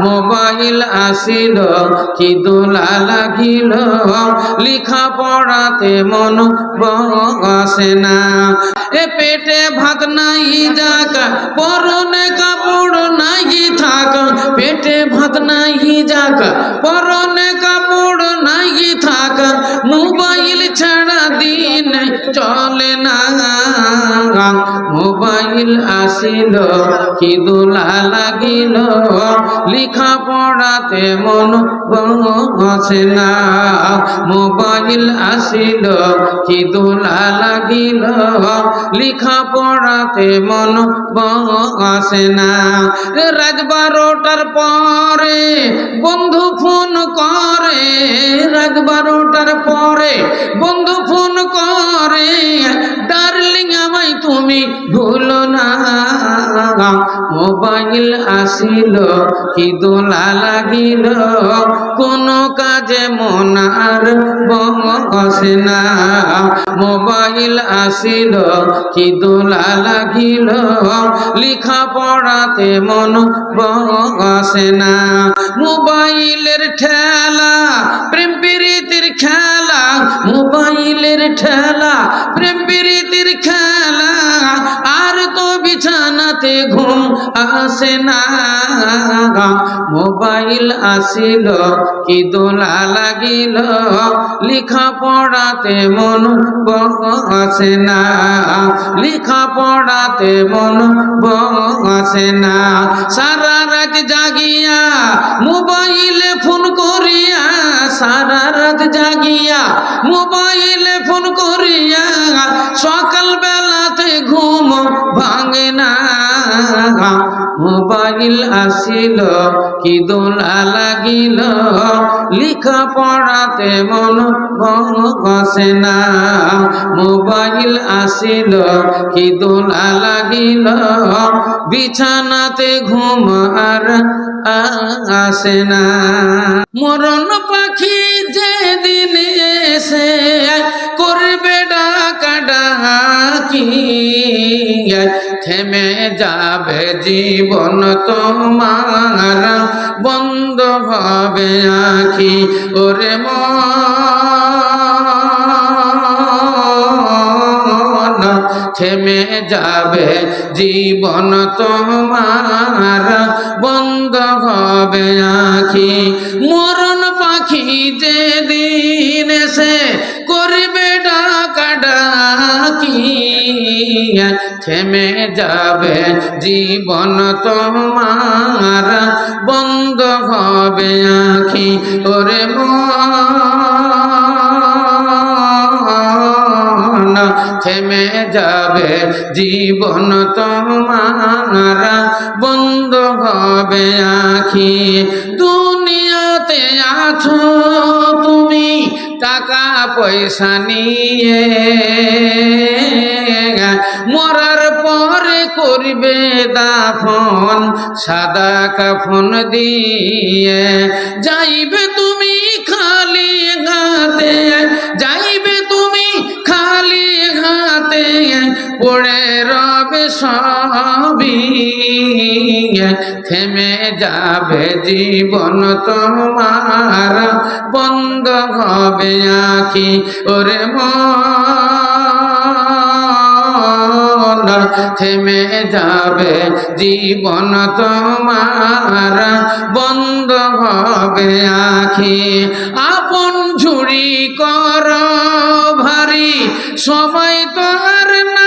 Mobile আসিল কি দোলা লাগিল লিখা পড়াতে মন বসে না এ পেটে ভাত নাই যাক পরনে কাপড় নাই থাক পেটে ভাত নাই যাক পরনে কাপড় নাই থাক মোবাইল ছাড়া দিন চলে না মোবাইল আসিল কি দোলা লাগিল লিখা পড়াতে মন বসে না মোবাইল আসিল কি দোলা লাগিল লিখা পড়াতে মন বসে না রাত 12টার পরে বন্ধু ফোন করে রাত 12টার পরে বন্ধু ফোন করে ডার্লিং আমায় তুমি ভুলো না মোবাইল আসিল কি দোলা লাগিল কোন কাজে মন আর বসে না মোবাইল আসিল কি দোলা লাগিল লিখা পড়াতে মন বসে না মোবাইলের ঠেলা প্রেম প্রীতির খেলা মোবাইলের ঠেলা প্রেম প্রীতির খেলা আর তো বিছানাতে ঘুম আসে না মোবাইল আসিল কি দোলা লাগিল লিখা পড়াতে মন বসে না লিখা পড়াতে মন বসে না সারা রাত জাগিয়া মোবাইলে ফোন করিয়া সারা রাত জাগিয়া মোবাইলে ফোন করিয়া সকাল বেলাতে ঘুম ভাঙে না মোবাইল আসিল কি দোলা লাগিল লিখা পড়াতে মন বসে না মোবাইল আসিল কি দোলা লাগিল বিছানাতে ঘুম আর আসে না মরণ পাখি যেদিন এসে করবে ডাকা ডাকি থেমে যাবে জীবন তোমার বন্ধ হবে আঁখি ওরে মন থেমে যাবে জীবন তোমার বন্ধ হবে আঁখি মরণ পাখি যেদিন এসে করবে ডাকা ডাকি থেমে যাবে জীবন তোমার বন্ধ হবে আঁখি ওরে মন থেমে যাবে জীবন তোমার বন্ধ হবে আঁখি দুনিয়াতে আছো তুমি টাকা পয়সা নিয়ে মরার পরে করবে দাফন সাদা কাফন দিয়ে যাইবে তুমি খালি হাতে যাইবে তুমি খালি হাতে পড়ে রবে সবই থেমে যাবে জীবন তোমার বন্ধ হবে আঁখি ওরে মন থেমে যাবে জীবন তোমার বন্ধ হবে আঁখি আপন ঝুড়ি কর ভারী সময় তো আর নাই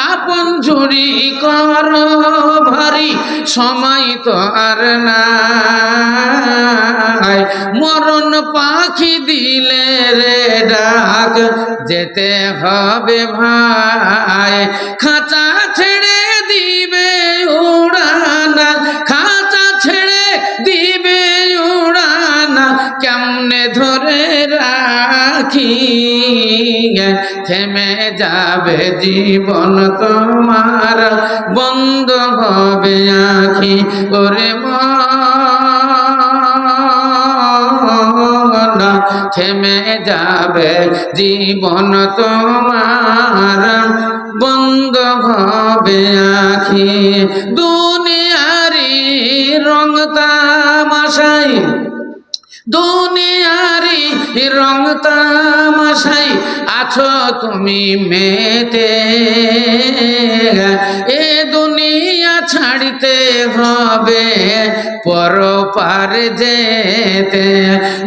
আপন ঝুড়ি কর ভারী সময় তো আর নাই মরণ পাখি দিলে রে ডাক যেতে হবে ভাই খাঁচা ছেড়ে দিবে উড়ানা খাঁচা ছেড়ে দিবে উড়ানা কেমনে ধরে রাখি থেমে যাবে জীবন তোমার বন্ধ হবে আঁখি ওরে মন থেমে যাবে জীবন তোমার, বন্ধ হবে আখি। দুনিয়ারি রং তামাশাই, দুনিয়ারি রং তামাশাই আছো তুমি মেতে, এ দুনিয়া ছাড়িতে হবে পরপার যেতে।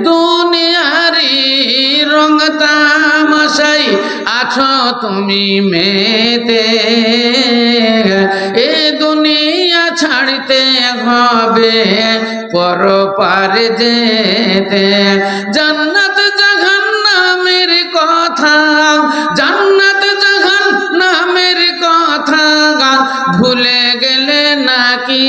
দুনিয়ারি রং তামাশাই আছো তুমি মেতে, এ দুনিয়া ছাড়িতে হবে পরপার যেতে। জান্নাত জাহান্নামের কথা, জান্নাত জাহান্নামের কথা ভুলে গেলে নাকি,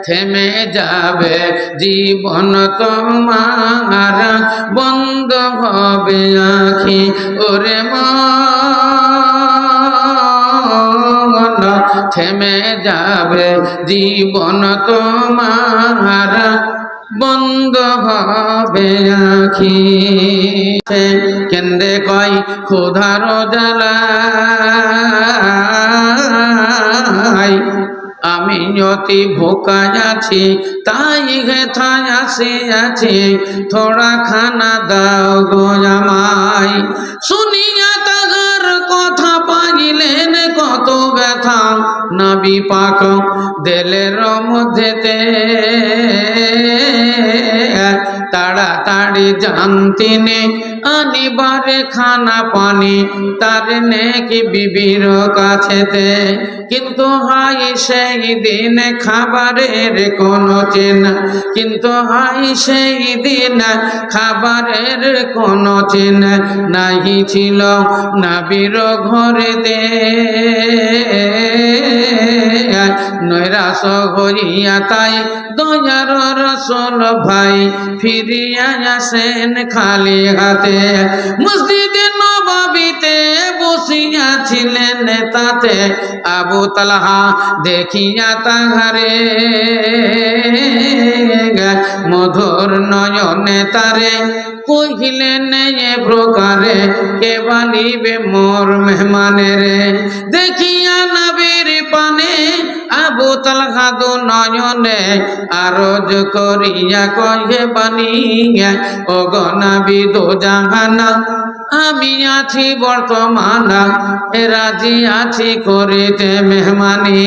থেমে যাবে জীবন তোমার, বন্ধ হবে আখি। ওরে মন থেমে যাবে জীবন তোমার, বন্ধ হবে আখি। কেন্দে কয় ক্ষুধার জ্বালাই, আমি অতি ভোকায় আছি তাই হেথায় আসিয়াছি, থোড়া খানা দাও গো আমায়। শুনিয়া তাহার কথা পাইলেন কত ব্যথা, নবী পাক দিলের মধ্যেতে, তাড়াতাড়ি জানতিনে আনিবারে খানা পানি তার নেকি বিবির কাছেতে। কিন্তু হাই সেই দিন খাবারের কোনো চেনা, কিন্তু হাই সেই দিন খাবারের কোনো চেনা নাহি ছিল নবীর ঘরেতে। নৈরাশ হইয়া তাই দয়ার রাসূল ভাই ফিরিয়া আসেন খালি হাতে। মসজিদে নববীতে বসিয়াছিলেন তাতে, আবু তালহা দেখিয়া তাহারে মধুর নয়নে তারে কহিলেন এ প্রকারে, কে বালিবে মোর মেহমানের। দেখিয়া নবীর পানে আবু তালহা দু নয়নে আরজ করিয়া কহে বানিয়া, ও গো নবী দো জাহানা আমি আছি বর্তমান, রাজি আছি করিতে মেহমানি।